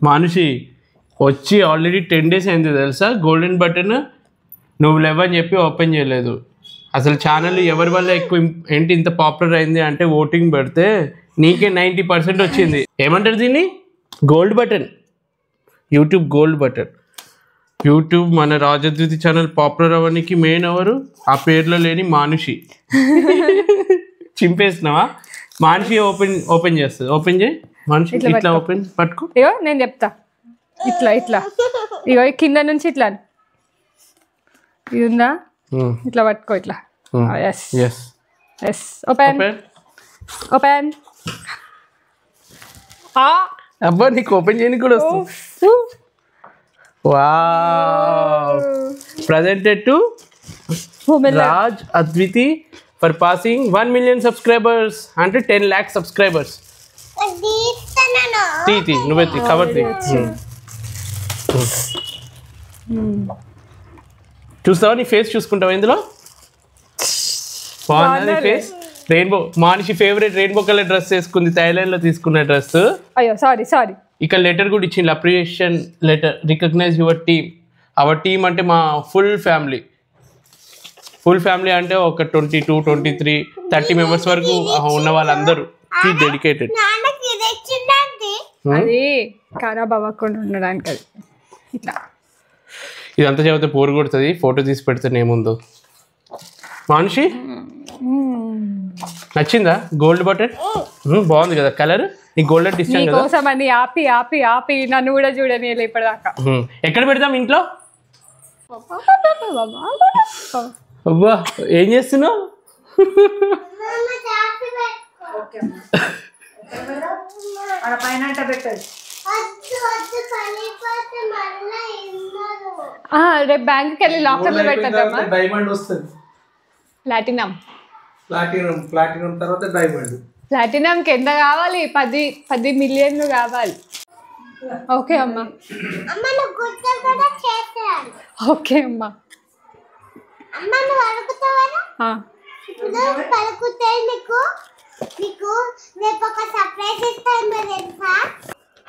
మనిషి వచ్చి already 10 days అయింది తెలుసా. గోల్డెన్ బటన్ నువ్వు లేవని చెప్పి ఓపెన్ చేయలేదు. అసలు ఛానల్ ఎవరి వల్ల ఎక్కువ ఏంటి ఇంత పాపులర్ అయింది అంటే ఓటింగ్ పెడితే నీకే 90% వచ్చింది. ఏమంటారు దీన్ని? Gold button. YouTube gold button. YouTube మన రాజద్వితి ఛానల్ పాపులర్ అవ్వడానికి మెయిన్ ఎవరు? ఆ పేర్లో లేని మానుషి. చింపేసినావా? మానుషి ఓపెన్ చేస్తుంది. ఓపెన్ చేయి మనిషి. ఇట్లా ఓపెన్ పట్టుకో. ఇగో నేను చెప్తా. ఇట్లా ఇగో కింద నుంచి ఇట్లా ఇది ఉందా, ఇట్లా పట్టుకో. ఇట్లా ఓపెన్ ఓపెన్. అబ్బా నీకు ఓపెన్ చేయడానికి కూడా వస్తుంది. Wow. Presented to Raj Adviti for passing 1 million subscribers అంటే 10 lakh subscribers. తీ నువ్వే కవర్ తీ. చూస్తావా? నీ ఫేస్ చూసుకుంటావా ఇందులో? బాగుందా నీ ఫేస్? రెయిన్బో. మనిషి ఫేవరెట్ రెయిన్బో కలర్ డ్రెస్ వేసుకుంది, థాయిలాండ్ లో తీసుకున్న డ్రెస్. అయ్యో సారీ. ఇక్కడ లెటర్ కూడా ఇచ్చింది, appreciation letter. Recognise your team. Our team అంటే మా ఫుల్ ఫ్యామిలీ అంటే ఒక 22, 23, 30 మెంబర్స్ వరకు ఉన్న వాళ్ళందరూ డెడికేటెడ్. అది ఖరాబ్ అవ్వకుండా ఉండడానికి. అది ఇట్లా ఇదంతా చదివితే పోరు కొడుతుంది. ఫోటో తీసి పెడితే ఏముందో. మనిషి నచ్చిందా గోల్డ్ బటన్? బాగుంది కదా కలర్. నీకు గోల్డెన్ ఇష్టం కదా. కోసం అని ఆపి నన్ను కూడా చూడని ఇప్పటిదాకా. ఎక్కడ పెడతాం? ఇంట్లో. అబ్బా ఏం చేస్తున్నావు? రేపు బ్యాంక్కి వెళ్ళి లాకర్ లో పెట్టద్దామా? డైమండ్ వస్తుంది. ప్లాటినం తర్వాత డైమండ్. ప్లాటినంకి ఎంత కావాలి? 10 million కావాలి. ఓకే అమ్మా. ఓకే అమ్మా.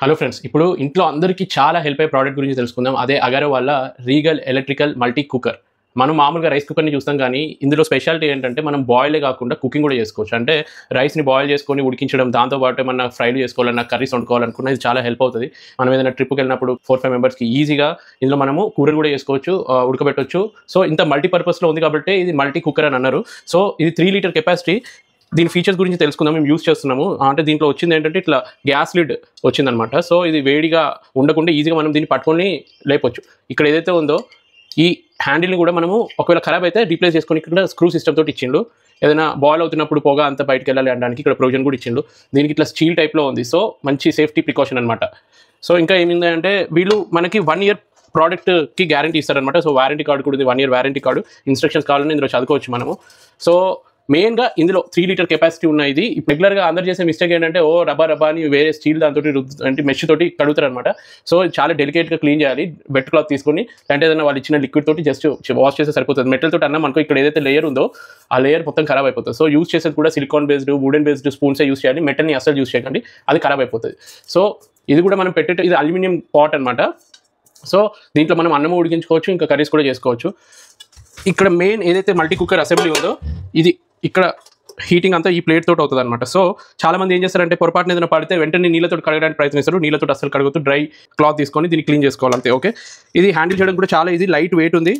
హలో ఫ్రెండ్స్, ఇప్పుడు ఇంట్లో అందరికీ చాలా హెల్ప్ అయ్యే ప్రోడక్ట్ గురించి తెలుసుకుందాం. అదే అగరో వాళ్ళ రీగల్ ఎలక్ట్రికల్ మల్టీ కుక్కర్. మనం మామూలుగా రైస్ కుక్కర్ని చూస్తాం, కానీ ఇందులో స్పెషాలిటీ ఏంటంటే మనం బాయిలే కాకుండా కుకింగ్ కూడా చేసుకోవచ్చు. అంటే రైస్ని బాయిల్ చేసుకొని ఉడికించడం, దాంతోపాటు ఏమన్నా ఫ్రైలు చేసుకోవాలన్నా, కర్రీస్ వండుకోవాలనుకున్నా ఇది చాలా హెల్ప్ అవుతుంది. మనం ఏదైనా ట్రిప్కి వెళ్ళినప్పుడు 4-5 మెంబర్స్కి ఈజీగా ఇందులో మనము కూరలు కూడా చేసుకోవచ్చు, ఉడకబెట్టవచ్చు. సో ఇంత మల్టీపర్పస్లో ఉంది కాబట్టి ఇది మల్టీ కుక్కర్ అని అన్నారు. సో ఇది 3 లీటర్ కెపాసిటీ. దీని ఫీచర్స్ గురించి తెలుసుకుందాం. మేము యూస్ చేస్తున్నాము. అంటే దీంట్లో వచ్చింది ఏంటంటే ఇట్లా గ్యాస్ లిడ్ వచ్చిందనమాట. సో ఇది వేడిగా ఉండకుండా ఈజీగా మనం దీన్ని పట్టుకొని లేపొచ్చు. ఇక్కడ ఏదైతే ఉందో ఈ హ్యాండిల్ని కూడా మనము ఒకవేళ ఖరాబ్ అయితే రీప్లేస్ చేసుకొని ఇక్కడ స్క్రూ సిస్టమ్ తోటి ఇచ్చిండు. ఏదైనా బాయిల్ అవుతున్నప్పుడు పొగ అంతా బయటకు వెళ్ళాలి అనడానికి ఇక్కడ ప్రొవిజన్ కూడా ఇచ్చిండు. దీనికి ఇట్లా స్టీల్ టైప్లో ఉంది. సో మంచి సేఫ్టీ ప్రికాషన్ అనమాట. సో ఇంకా ఏమిందంటే వీళ్ళు మనకి 1 year ప్రోడక్ట్కి గ్యారంటీ ఇస్తారనమాట. సో వారంటీ కార్డు కూడా ఉంది, 1 year వారంటీ కార్డు. ఇన్స్ట్రక్షన్స్ కావాలని ఇందులో చదువుకోవచ్చు మనము. సో మెయిన్గా ఇందులో 3 లీటర్ కెపాసిటీ ఉన్న ఇది. రెగ్యులర్గా అందరు చేసే మిస్టేక్ ఏంటంటే రబ్బా అని వేరే స్టీల్ దాంతో అంటే మెష్ తోటి కడుగుతారు అనమాట. సో చాలా డెలికేట్గా క్లీన్ చేయాలి. వెట్ క్లాత్ తీసుకొని అంటే ఏదైనా వాళ్ళు ఇచ్చిన లిక్విడ్ తోటి జస్ట్ వాష్ చేస్తే సరిపోతుంది. మెటల్ తోటి అన్నా మనకు ఇక్కడ ఏదైతే లేయర్ ఉందో ఆ లేయర్ మొత్తం ఖరాబ్ అయిపోతుంది. సో యూస్ చేసేది కూడా సిలికాన్ బేస్డ్, వుడెన్ బేస్డ్ స్పూన్సే యూస్ చేయాలి. మెటల్ని అసలు యూస్ చేయకండి, అది ఖరాబ్ అయిపోతుంది. సో ఇది కూడా మనం ఇది అల్యూమినియం పాట్ అనమాట. సో దీంట్లో మనం అన్నం ఉడికించుకోవచ్చు, ఇంకా కర్రీస్ కూడా చేసుకోవచ్చు. ఇక్కడ మెయిన్ ఏదైతే మల్టీ కుక్కర్ అసెంబ్లీ ఉందో ఇది ఇక్కడ హీటింగ్ అంతా ఈ ప్లేట్ తోటి అవుతుంది అనమాట. సో చాలా మంది ఏం చేస్తారంటే పొరపాటున ఏదైనా పడితే వెంటనే నీళ్ళతో కడగడానికి ప్రయత్నిస్తారు. నీళ్ళతో అసలు కడుగుతూ డ్రై క్లాత్ తీసుకొని దీన్ని క్లీన్ చేసుకోవాలి అంతే. ఓకే, ఇది హ్యాండిల్ చేయడం కూడా చాలా ఈజీ. లైట్ వెయిట్ ఉంది.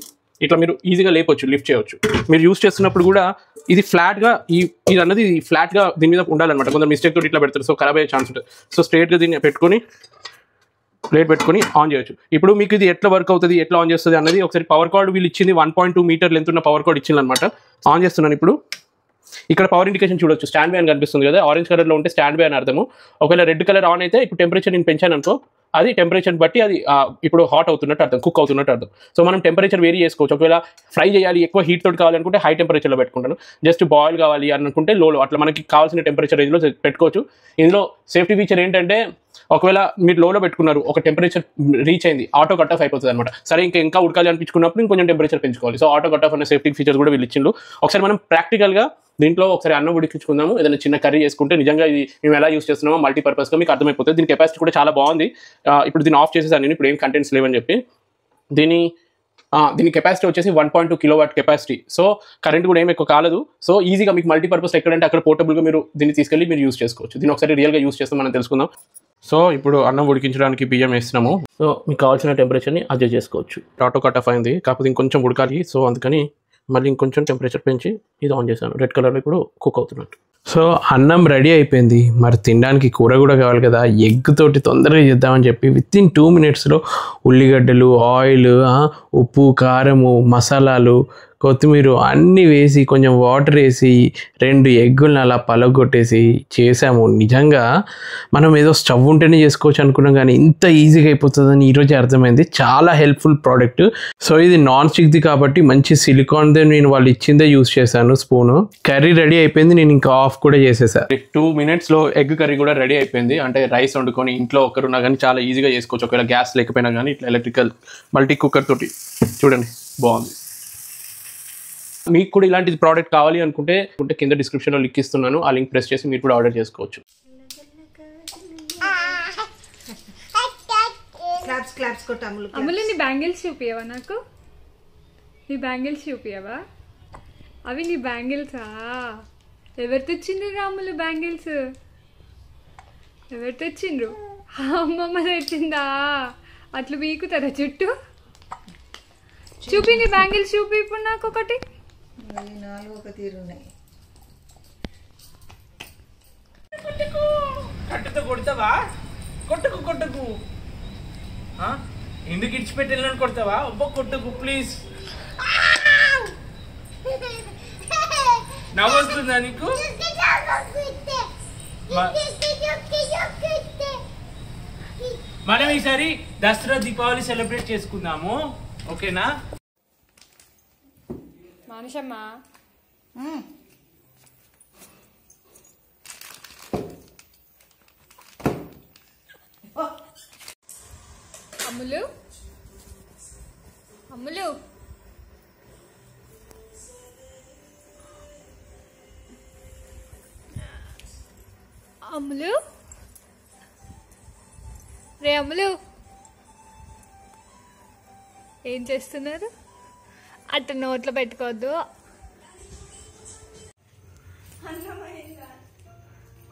ఇట్లా మీరు ఈజీగా లేపొచ్చు, లిఫ్ట్ చేయవచ్చు. మీరు యూస్ చేస్తున్నప్పుడు కూడా ఇది ఫ్లాట్గా ఇది అన్నది ఫ్లాట్గా దీని మీద ఉండాలన్నమాట. కొందరు మిస్టేక్ తోటి ఇట్లా పెడతారు, సో ఖరాబ్ అయ్యే ఛాన్స్ ఉంటుంది. సో స్ట్రేట్గా దీన్ని పెట్టుకొని ప్లేట్ పెట్టుకొని ఆన్ చేయొచ్చు. ఇప్పుడు మీకు ఇది ఎట్లా వర్క్ అవుతుంది, ఎట్లా ఆన్ చేస్తుంది అన్నది ఒకసారి పవర్ కార్డ్ వీళ్ళు ఇచ్చింది 1.2 మీటర్ లెంత్ ఉన్న పవర్ కార్డ్ ఇచ్చింది అనమాట. ఆన్ చేస్తున్నాను ఇప్పుడు. ఇక్కడ పవర్ ఇండికేషన్ చూడొచ్చు, స్టాండ్ బై అని కనిపిస్తుంది కదా. ఆరెంజ్ కలర్లో ఉంటే స్టాండ్ బై అని అర్థము. ఒకవేళ రెడ్ కలర్ ఆన్ అయితే ఇప్పుడు టెంపరేచర్ నేను పెంచాను అనుకో, అది టెంపరేచర్ బట్టి అది ఇప్పుడు హాట్ అవుతున్నట్టు అర్థం, కుక్ అవుతున్నట్టు అర్థం. సో మనం టెంపరేచర్ వేరీ చేసుకోవచ్చు. ఒకవేళ ఫ్రై చేయాలి, ఎక్కువ హీట్ తోటి కావాలనుకుంటే హై టెంపరేచర్లో పెట్టుకుంటాను. జస్ట్ బాయిల్ కావాలి అనుకుంటే లోలో, అట్లా మనకి కావాల్సిన టెంపరేచర్ రేంజ్లో పెట్టుకోవచ్చు. ఇందులో సేఫ్టీ ఫీచర్ ఏంటంటే ఒకవేళ మీరు లోలో పెట్టుకున్నారు, ఒక టెంపరేచర్ రీచ్ అయింది, ఆటో కట్ ఆఫ్ అయిపోతుంది అనమాట. సరే ఇంకా ఉడకాలి అనిపించుకున్నప్పుడు ఇంకొంచెం టెంపరేచర్ పెంచుకోవాలి. సో ఆటో కట్ ఆఫ్ అనే సేఫ్టీ ఫీచర్స్ కూడా వీళ్ళు ఇచ్చిండు. ఒకసారి మనం ప్రాక్టికల్గా దీంట్లో ఒకసారి అన్నం ఉడికించుకుందాము. ఏదైనా చిన్న కర్రీ చేసుకుంటే నిజంగా ఇది మేము ఎలా యూస్ చేస్తున్నామో మల్టీపర్పస్గా మీకు అర్థమైపోతుంది. దీని కెపాసిటీ కూడా చాలా బాగుంది. ఇప్పుడు దీన్ని ఆఫ్ చేసేసాను నేను, ఇప్పుడు ఏం కంటెంట్స్ లేవని చెప్పి. దీని కెపాసిటీ వచ్చేసి 1.2 కిలోవాట్ కెపాసిటీ. సో కరెంట్ కూడా ఏమి ఎక్కువ కాలేదు. సో ఈజీగా మీకు మల్టీపర్పస్ ఎక్కడంటే అక్కడ పోర్టబుల్గా మీరు దీన్ని తీసుకెళ్ళి మీరు యూస్ చేసుకోవచ్చు. దీన్ని ఒకసారి రియల్గా యూస్ చేస్తాం మనం తెలుసుకుందాం. సో ఇప్పుడు అన్నం ఉడికించడానికి బియ్యం వేస్తున్నాము. సో మీకు కావాల్సిన టెంపరేచర్ని అడ్జస్ట్ చేసుకోవచ్చు. ఆటో కట్ ఆఫ్ అయింది, కాకపోతే ఇంకొంచెం ఉడకాలి. సో అందుకని మళ్ళీ ఇంకొంచెం టెంపరేచర్ పెంచి ఇది ఆన్ చేశాను. రెడ్ కలర్లో ఇప్పుడు కుక్ అవుతున్నట్టు. సో అన్నం రెడీ అయిపోయింది. మరి తినడానికి కూర కూడా కావాలి కదా, ఎగ్ తోటి తొందరగా చేద్దామని చెప్పి వితిన్ 2 minutesలో ఉల్లిగడ్డలు, ఆయిల్, ఉప్పు, కారము, మసాలాలు, కొత్తిమీర అన్నీ వేసి కొంచెం వాటర్ వేసి 2 ఎగ్గులను అలా పలగొట్టేసి చేసాము. నిజంగా మనం ఏదో స్టవ్ ఉంటేనే చేసుకోవచ్చు అనుకున్నాం, కానీ ఇంత ఈజీగా అయిపోతుందని ఈరోజే అర్థమైంది. చాలా హెల్ప్ఫుల్ ప్రోడక్ట్. సో ఇది నాన్ స్టిక్ది కాబట్టి మంచి సిలికాన్దే నేను వాళ్ళు ఇచ్చిందే యూస్ చేశాను స్పూను. కర్రీ రెడీ అయిపోయింది, నేను ఇంకా ఆఫ్ కూడా చేసేసాను. 2 minutesలో ఎగ్ కర్రీ కూడా రెడీ అయిపోయింది. అంటే రైస్ వండుకొని ఇంట్లో ఒకరున్నా కానీ చాలా ఈజీగా చేసుకోవచ్చు. ఒకవేళ గ్యాస్ లేకపోయినా కానీ ఇట్లా ఎలక్ట్రికల్ మల్టీ కుక్కర్ తోటి చూడండి బాగుంది. మీకు కూడా ఇలాంటి ప్రోడక్ట్ కావాలి అనుకుంటే కింద డిస్క్రిప్షన్లో లింక్ ఇస్తున్నాను. ఆ లింక్ ప్రెస్ చేసి మీరు కూడా ఆర్డర్ చేసుకోవచ్చు. అమ్ములు నీ బ్యాంగిల్స్ చూపియవా నాకు? నీ బ్యాంగిల్స్ చూపియవా? అవి నీ బ్యాంగిల్సా? ఎవరు తెచ్చిండ్రు రాములు బ్యాంగిల్స్? ఎవరు తెచ్చిండ్రు? అమ్మమ్మ తెచ్చిందా? అట్లు వీకుతారా చుట్టూ? చూపి నీ బ్యాంగిల్స్ చూపి ఇప్పుడు నాకు ఒకటి. 4 ఒక తీరు ఉన్నాయి. కట్టుతో కొడతావా? కొట్టుకు ఎందుకు ఇడిచిపెట్టి వెళ్ళని కొడతావా? ఒబ్బో కొట్టుకు ప్లీజ్. నవ్వొస్తుందా నీకు? మనం ఈసారి దసరా దీపావళి సెలబ్రేట్ చేసుకుందాము, ఓకేనా? మానుషమ్మా, అమ్ములు అమ్ములు అమ్ములు రే అమ్ములు, ఏం చేస్తున్నారు? అట్ట నోట్లో పెట్టుకోవద్దు.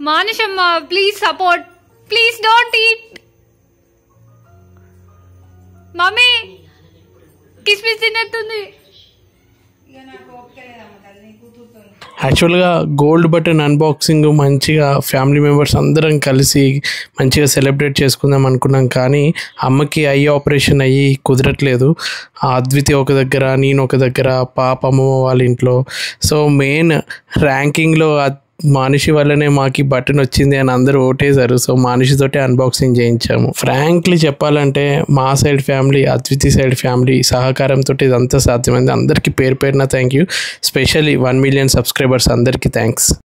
మానుషమ్మ please support, please don't eat. Mummy కిస్మిస్ తిన్నట్టుంది. యాక్చువల్గా గోల్డ్ బటన్ అన్బాక్సింగ్ మంచిగా ఫ్యామిలీ మెంబర్స్ అందరం కలిసి మంచిగా సెలబ్రేట్ చేసుకుందాం అనుకున్నాం, కానీ అమ్మకి ఐ ఆపరేషన్ అయ్యి కుదరట్లేదు. అద్వితి ఒక దగ్గర, నేను ఒక దగ్గర, పాప అమ్మమ్మ వాళ్ళ ఇంట్లో. సో మెయిన్ ర్యాంకింగ్లో మానుషి వల్లనే మాకు బటన్ వచ్చింది అని అందరూ ఓటేశారు. సో మానుషితోటే అన్బాక్సింగ్ చేయించాము. ఫ్రాంక్లీ చెప్పాలంటే మా side family, Adviti side family సహకారంతో ఇదంతా సాధ్యమైంది. అందరికీ పేరు పేరున thank you. Specially 1 million subscribers అందరికీ థ్యాంక్స్.